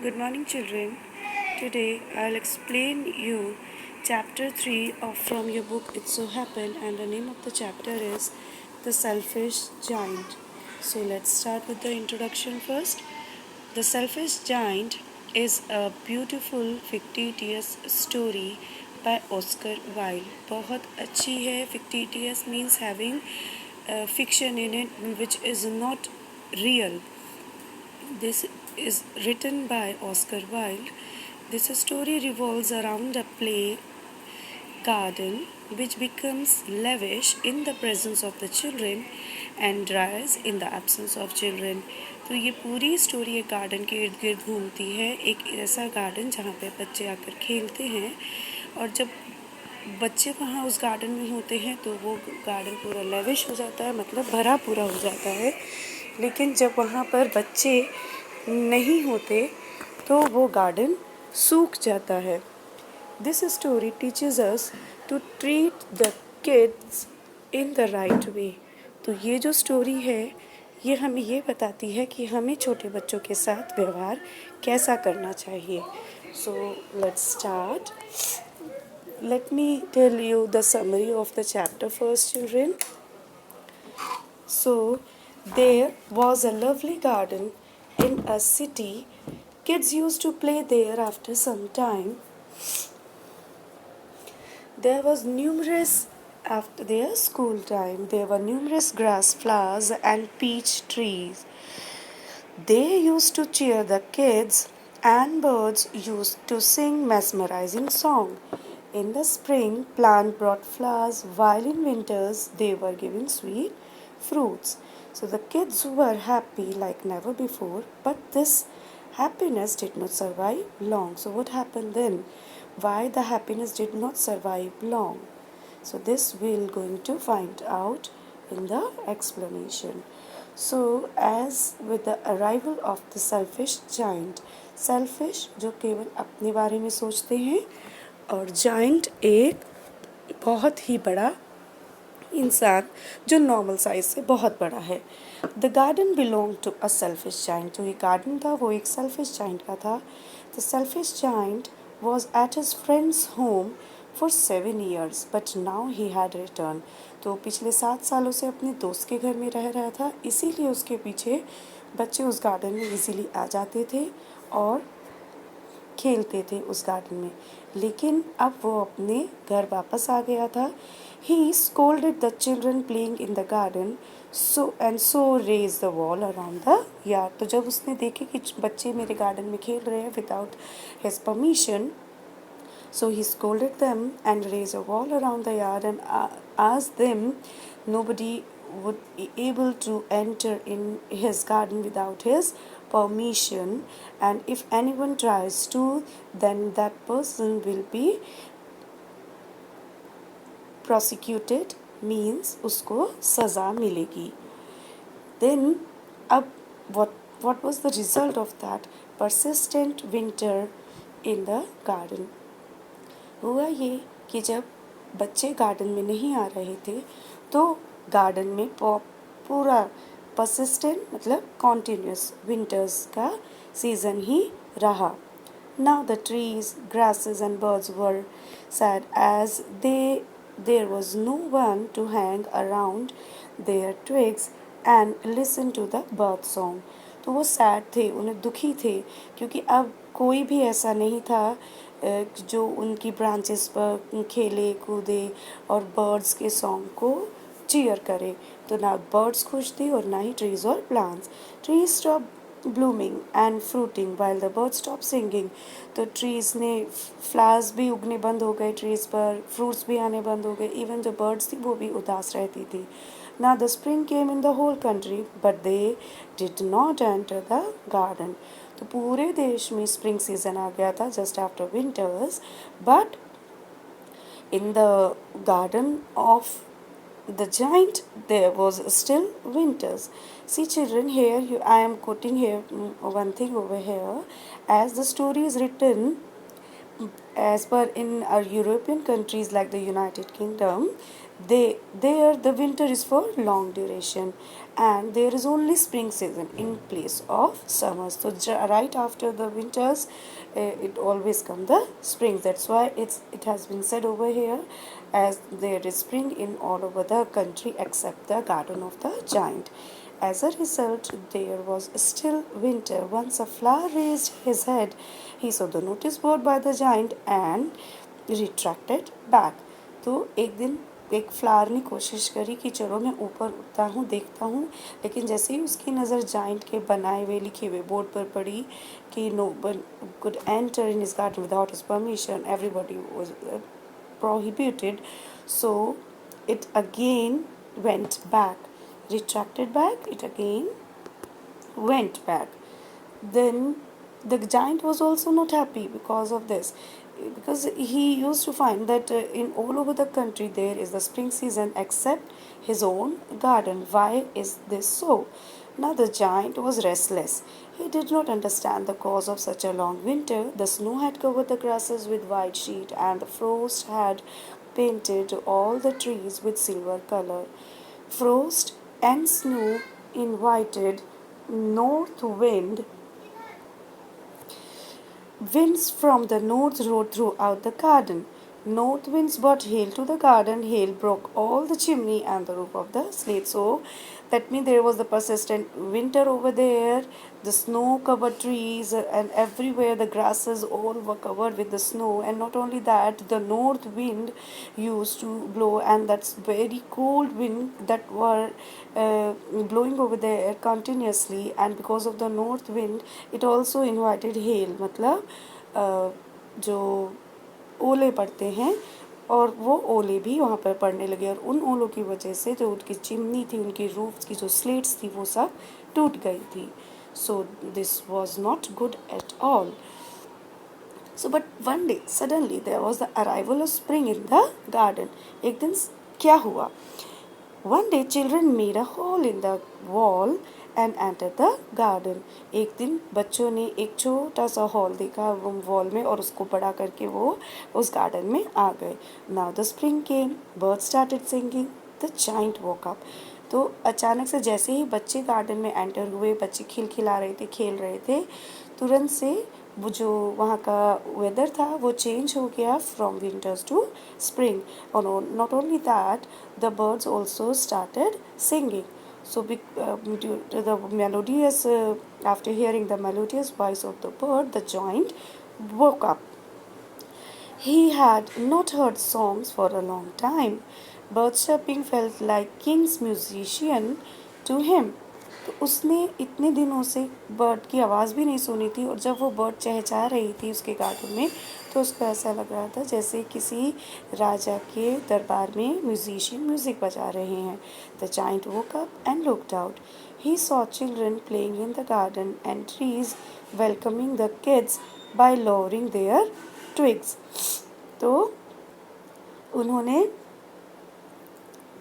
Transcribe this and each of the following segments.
Good morning, children. Today I'll explain you chapter 3 of from your book It So Happened, and the name of the chapter is The Selfish Giant. So let's start with the introduction first. The Selfish Giant is a beautiful fictitious story by Oscar Wilde. बहुत अच्छी है. Fictitious means having fiction in it which is not real. This is written by Oscar Wilde. This story revolves around a play garden which becomes lavish in the presence of the children and dries in the absence of children. तो ये पूरी story एक garden के इर्द गिर्द घूमती है. एक ऐसा गार्डन जहाँ पे बच्चे आकर खेलते हैं और जब बच्चे वहाँ उस गार्डन में होते हैं तो वो गार्डन पूरा लेविश हो जाता है, मतलब भरा पूरा हो जाता है. लेकिन जब वहाँ पर बच्चे नहीं होते तो वो गार्डन सूख जाता है. This story teaches us to treat the kids in the right way. तो ये जो स्टोरी है ये हमें ये बताती है कि हमें छोटे बच्चों के साथ व्यवहार कैसा करना चाहिए. So let's start. Let me tell you the summary of the chapter first, children. So, there was a lovely garden in a city. Kids used to play there after some time. There was numerous after their school time. There were numerous grass, flowers, and peach trees. They used to cheer the kids, and birds used to sing mesmerizing song. In the spring, plant brought flowers, while in winters they were given sweet fruits. So the kids were happy like never before, but this happiness did not survive long. So what happened then? Why the happiness did not survive long? So this we'll going to find out in the explanation. So as with the arrival of the selfish giant, selfish जो केवल अपने बारे में सोचते हैं और giant एक बहुत ही बड़ा इंसान जो नॉर्मल साइज से बहुत बड़ा है. The garden belong to a selfish giant. जो ये गार्डन था वो एक सेल्फिश जाइंट का था. The selfish giant was at his friends home for 7 years, but now he had return. तो पिछले 7 सालों से अपने दोस्त के घर में रह रहा था, इसीलिए उसके पीछे बच्चे उस गार्डन में इजीली आ जाते थे और खेलते थे उस गार्डन में. लेकिन अब वो अपने घर वापस आ गया था. He scolded the children playing in the garden so raise the wall around the yard. तो जब उसने देखे कि बच्चे मेरे गार्डन में खेल रहे हैं without his permission, so he scolded them and raised a wall around the yard and asked them nobody would be able to enter in his garden without his permission, and if anyone tries to, then that person will be prosecuted, means उसको सज़ा मिलेगी. Then अब what was the result of that persistent winter in the garden? हुआ ये कि जब बच्चे garden में नहीं आ रहे थे तो गार्डन में पूरा परसिस्टेंट मतलब कॉन्टिन्यूस विंटर्स का सीज़न ही रहा. Now the trees, grasses and birds were sad as there was no one to hang around their twigs and listen to the bird song. तो वो सैड थे, उन्हें दुखी थे क्योंकि अब कोई भी ऐसा नहीं था जो उनकी ब्रांचेस पर खेले कूदे और बर्ड्स के सॉन्ग को चीयर करे. तो ना बर्ड्स खुश थे और ना ही ट्रीज और plants. Trees stop blooming and fruiting while the birds stop singing. तो ट्रीज ने फ्लावर्स भी उगने बंद हो गए ट्रीज पर, फ्रूट्स भी आने बंद हो गए, इवन जो बर्ड्स थी वो भी उदास रहती थी. Now the spring came in the whole country, but they did not enter the garden. तो पूरे देश में स्प्रिंग सीजन आ गया था just after winters, but in the garden of the giant there was still winters. See children, here I am quoting here one thing over here. As the story is written as per in our European countries like the United Kingdom, There the winter is for long duration, and there is only spring season in place of summers. So right after the winters, it always come the springs. That's why it has been said over here as there is spring in all over the country except the garden of the giant. As a result, there was still winter. Once a flower raised his head, he saw the notice board by the giant and retracted back. तो एक दिन एक flower ने कोशिश करी कि चलो मैं ऊपर उठता हूँ देखता हूँ, लेकिन जैसे ही उसकी नज़र जाइंट के बनाए हुए लिखे हुए बोर्ड पर पड़ी कि no one could enter in his garden without his permission, everybody was prohibited, so it again went back, retracted back, it again went back. Then the giant was also not happy because of this, because he used to find that in all over the country there is the spring season except his own garden. Why is this so? Now the giant was restless. He did not understand the cause of such a long winter. The snow had covered the grasses with white sheet, and the frost had painted all the trees with silver color. Frost and snow invited north wind. Winds from the north rode throughout the garden. North winds brought hail to the garden. Hail broke all the chimney and the roof of the slate. So that means there was the persistent winter over there. The snow covered trees and everywhere the grasses all were covered with the snow. And not only that, the north wind used to blow, and that's very cold wind that were blowing over there continuously. And because of the north wind, it also invited hail. मतलब जो ओले पड़ते हैं, और वो ओले भी वहाँ पर पड़ने लगे, और उन ओलों की वजह से जो उनकी चिमनी थी, उनकी रूफ की जो स्लेट्स थी, वो सब टूट गई थी. So this was not good at all. So, but one day, suddenly, there was the arrival of spring in the garden. एक दिन क्या हुआ? One day, children made a hole in the wall and entered the garden. एक दिन बच्चों ने एक छोटा सा हॉल देखा वॉल में, और उसको बड़ा करके वो उस गार्डन में आ गए. Now the spring came. Birds started singing. The giant woke up. तो अचानक से जैसे ही बच्चे गार्डन में एंटर हुए, बच्चे खिलखिला रहे थे, खेल रहे थे, तुरंत से वो जो वहाँ का वेदर था वो चेंज हो गया फ्रॉम विंटर्स टू स्प्रिंग. और not only that, the birds also started singing. So the melodious, after hearing the melodious voice of the bird, the giant woke up. He had not heard songs for a long time. Bird chirping felt like king's musician to him. तो उसने इतने दिनों से bird की आवाज़ भी नहीं सुनी थी, और जब वो बर्ड चहचहा रही थी उसके गार्डन में, तो उसको ऐसा लग रहा था जैसे किसी राजा के दरबार में म्यूजिशियन म्यूज़िक बजा रहे हैं. The giant woke up and looked out. He saw children playing in the garden and trees welcoming the kids by lowering their twigs. तो उन्होंने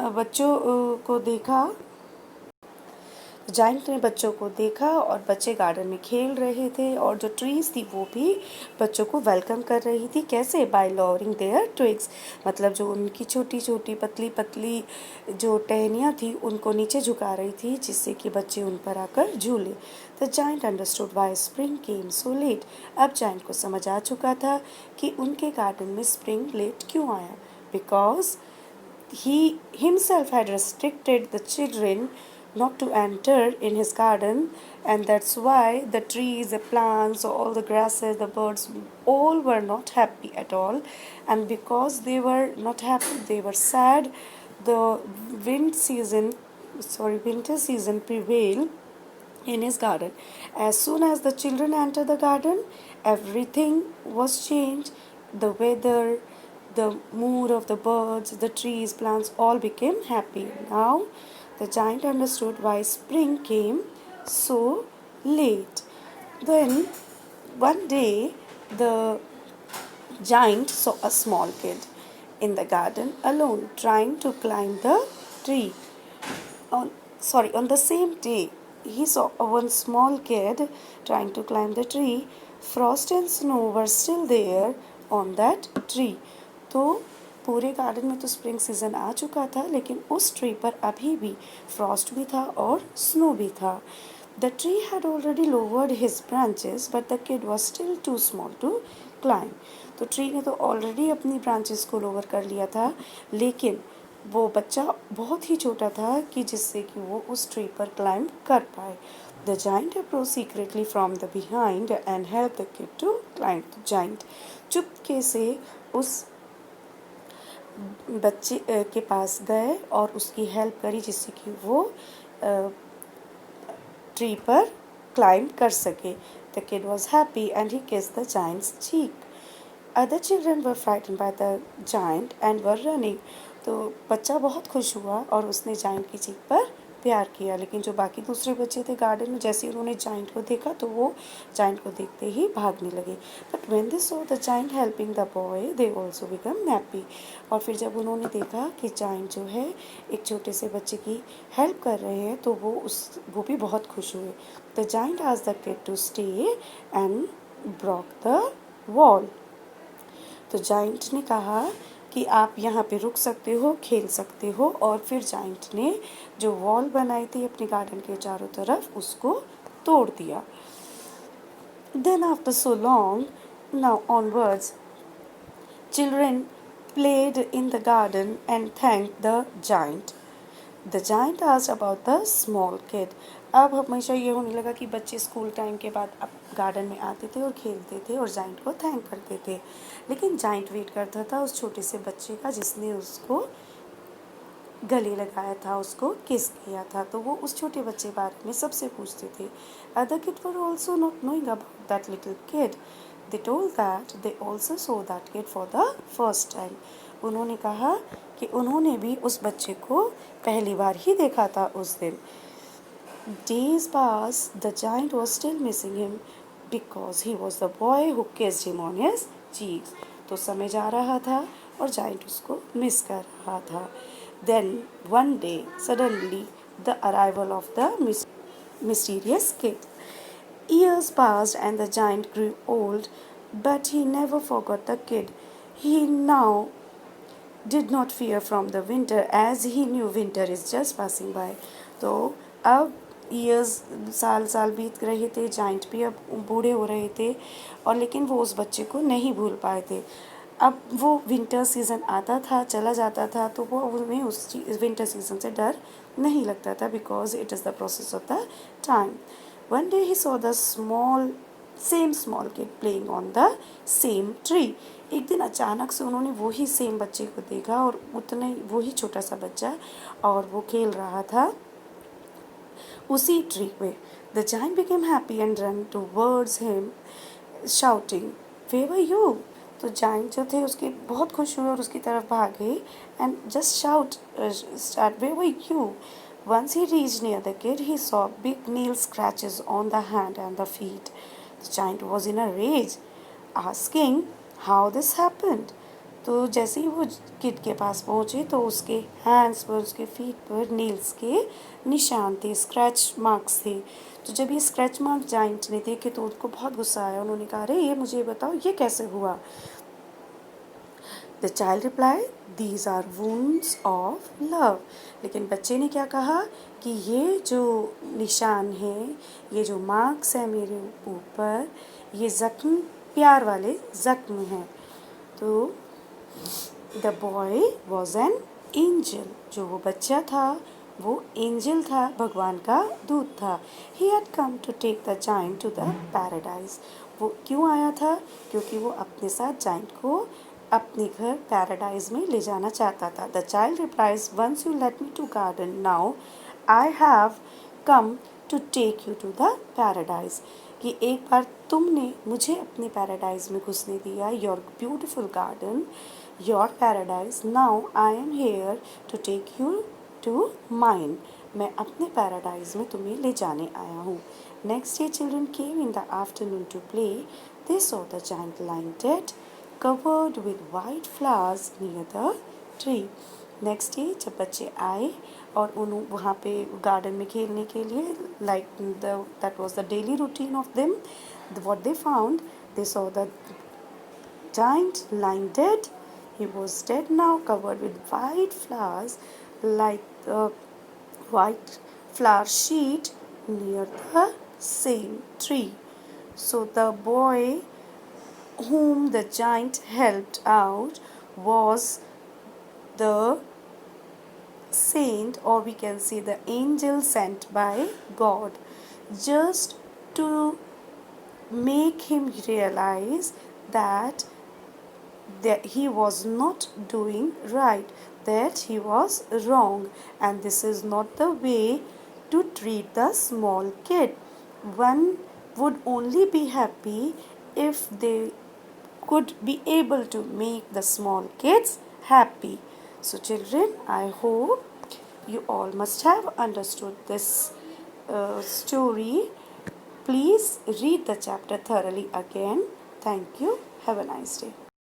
बच्चों को देखा, जाइंट ने बच्चों को देखा, और बच्चे गार्डन में खेल रहे थे, और जो ट्रीज थी वो भी बच्चों को वेलकम कर रही थी. कैसे? By lowering their twigs. मतलब जो उनकी छोटी छोटी पतली पतली जो टहनियाँ थी उनको नीचे झुका रही थी, जिससे कि बच्चे उन पर आकर झूले. The giant understood why spring came so late. अब जाइंट को समझ आ चुका था कि उनके गार्डन में स्प्रिंग लेट क्यों आया. Because he himself had restricted the children not to enter in his garden, and that's why the trees, the plants, all the grasses, the birds, all were not happy at all. And because they were not happy, they were sad. The winter season prevailed in his garden. As soon as the children entered the garden, everything was changed. The weather, the mood of the birds, the trees, plants, all became happy. Now the giant understood why spring came so late. Then one day the giant saw a small kid in the garden alone trying to climb the tree. On the same day, he saw one small kid trying to climb the tree. Frost and snow were still there on that tree. तो पूरे garden में तो spring season आ चुका था, लेकिन उस tree पर अभी भी फ्रॉस्ट भी था और स्नो भी था. The tree had already lowered his branches, but the kid was still too small to climb. तो ट्री ने तो ऑलरेडी अपनी ब्रांचेस को लोअर कर लिया था, लेकिन वो बच्चा बहुत ही छोटा था कि जिससे कि वो उस ट्री पर क्लाइंब कर पाए. The giant approached secretly from the behind and helped the kid to climb. The giant चुपके से उस बच्चे के पास गए और उसकी हेल्प करी, जिससे कि वो ट्री पर क्लाइंब कर सके. The kid was happy and he kissed the giant's cheek. Other children were frightened by the giant and were running. तो बच्चा बहुत खुश हुआ और उसने जाइंट की चीख पर प्यार किया, लेकिन जो बाकी दूसरे बच्चे थे गार्डन में, जैसे ही उन्होंने जाइंट को देखा तो वो जाइंट को देखते ही भागने लगे. But when they saw the giant helping the boy they also become happy. और फिर जब उन्होंने देखा कि जाइंट जो है एक छोटे से बच्चे की हेल्प कर रहे हैं, तो वो भी बहुत खुश हुए. The giant asked the kid to stay and broke the wall. तो जाइंट ने कहा कि आप यहाँ पे रुक सकते हो, खेल सकते हो, और फिर जाइंट ने जो वॉल बनाई थी अपने गार्डन के चारों तरफ, उसको तोड़ दिया. Then after so long, now onwards, children played in the garden and thanked the giant. The giant asked about the small kid. अब हमेशा ये होने लगा कि बच्चे स्कूल टाइम के बाद अब गार्डन में आते थे और खेलते थे और जाइंट को थैंक करते थे, लेकिन जाइंट वेट करता था उस छोटे से बच्चे का जिसने उसको गले लगाया था, उसको किस किया था. तो वो उस छोटे बच्चे बारे में सबसे पूछते थे. Other kids were also not knowing about that little kid. They told that they also saw that kid for the first time. उन्होंने कहा कि उन्होंने भी उस बच्चे को पहली बार ही देखा था उस दिन. Days passed, the giant was still missing him because he was the boy who kissed him on his cheeks. तो समय जा रहा था और जाइंट उसको मिस कर रहा था. Then one day, suddenly, the arrival of the mysterious kid. Years passed and the giant grew old, but he never forgot the kid. He now did not fear from the winter as he knew winter is just passing by. तो अब साल साल बीत रहे थे, giant भी अब बूढ़े हो रहे थे, और लेकिन वो उस बच्चे को नहीं भूल पाए थे. अब वो विंटर सीज़न आता था चला जाता था, तो वो उन्हें उस विंटर सीज़न से डर नहीं लगता था, because it is the process of the time. One day he saw the same small kid playing on the same tree. एक दिन अचानक से उन्होंने वही सेम बच्चे को देखा, और उतने वही छोटा सा बच्चा, और वो खेल रहा था उसी ट्री पे. The giant became happy and run towards him shouting, where were you. तो जाइंट जो थे उसके बहुत खुश हुए और उसकी तरफ भागे and just shout start, where were you. Once he reached near the kid, he saw big nail scratches on the hand and the feet. The giant was in a rage, asking how this happened. तो जैसे ही वो kid के पास पहुँचे तो उसके hands पर, उसके feet पर नेल्स के निशान थे, स्क्रैच मार्क्स थे. तो जब ये स्क्रैच मार्क जाइंट ने देखे तो उनको बहुत गुस्सा आया. उन्होंने कहा, अरे ये मुझे बताओ ये कैसे हुआ. The child replied, these are wounds of love. लेकिन बच्चे ने क्या कहा कि ये जो निशान है, ये जो मार्क्स है मेरे ऊपर, ये ज़ख्म प्यार वाले ज़ख्म हैं. तो the boy was an angel. जो वो बच्चा था वो एंजल था, भगवान का दूत था. He had come to take the giant to the paradise. वो क्यों आया था? क्योंकि वो अपने साथ जाइंट को अपने घर पैराडाइज में ले जाना चाहता था. The child replies, once you let me to garden, now I have come to take you to the paradise. कि एक बार तुमने मुझे अपने पैराडाइज में घुसने दिया, your beautiful garden, your paradise, now I am here to take you to mine. मैं अपने पैराडाइज में तुम्हें ले जाने आया हूँ. Next day children came in the afternoon to play. They saw the giant lying dead, covered with white flowers near the tree. Next day जब बच्चे आए और उन्होंने वहाँ पे गार्डन में खेलने के लिए, like that was the daily routine of them, what they found, they saw the giant lying dead He was dead now, covered with white flowers, like the white flower sheet near the same tree. So the boy whom the giant helped out was the saint, or we can say the angel sent by God, just to make him realize that he was not doing right, that he was wrong, and this is not the way to treat the small kid. One would only be happy if they could be able to make the small kids happy. So, children, I hope you all must have understood this story. Please read the chapter thoroughly again. Thank you. Have a nice day.